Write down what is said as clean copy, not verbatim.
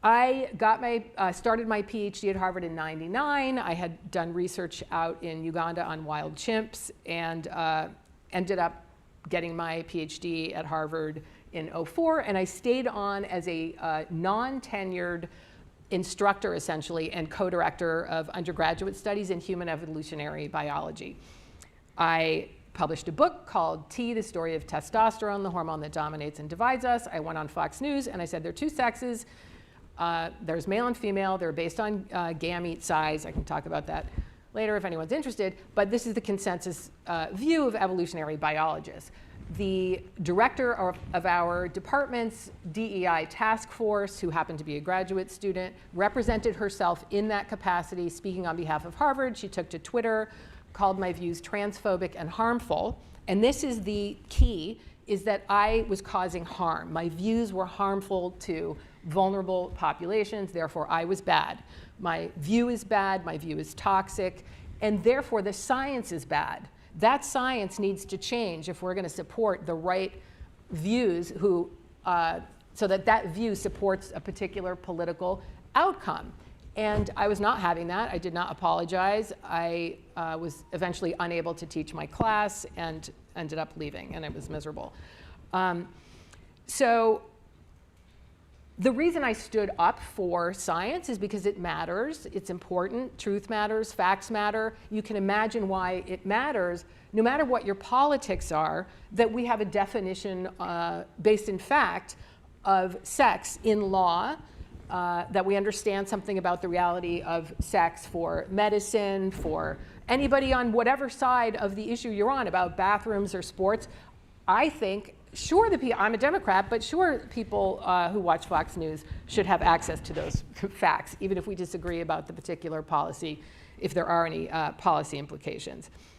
I got started my PhD at Harvard in '99. I had done research out in Uganda on wild chimps and ended up getting my PhD at Harvard in '04. And I stayed on as a non-tenured instructor, essentially, and co-director of undergraduate studies in human evolutionary biology. I published a book called T, The Story of Testosterone, the hormone that dominates and divides us. I went on Fox News and I said there are two sexes. There's male and female. They're based on gamete size. I can talk about that later if anyone's interested. But this is the consensus view of evolutionary biologists. The director of our department's DEI task force, who happened to be a graduate student, represented herself in that capacity, speaking on behalf of Harvard. She took to Twitter, called my views transphobic and harmful. And this is the key, is that I was causing harm. My views were harmful to vulnerable populations, therefore I was bad. My view is bad, my view is toxic, and therefore the science is bad. That science needs to change if we're going to support the right views so that that view supports a particular political outcome. And I was not having that. I did not apologize. I was eventually unable to teach my class and ended up leaving, and it was miserable. So the reason I stood up for science is because it matters. It's important. Truth matters. Facts matter. You can imagine why it matters, no matter what your politics are, that we have a definition based in fact of sex in law, that we understand something about the reality of sex for medicine, for anybody on whatever side of the issue you're on, about bathrooms or sports. I think, sure, I'm a Democrat, but sure, people who watch Fox News should have access to those facts, even if we disagree about the particular policy, if there are any policy implications.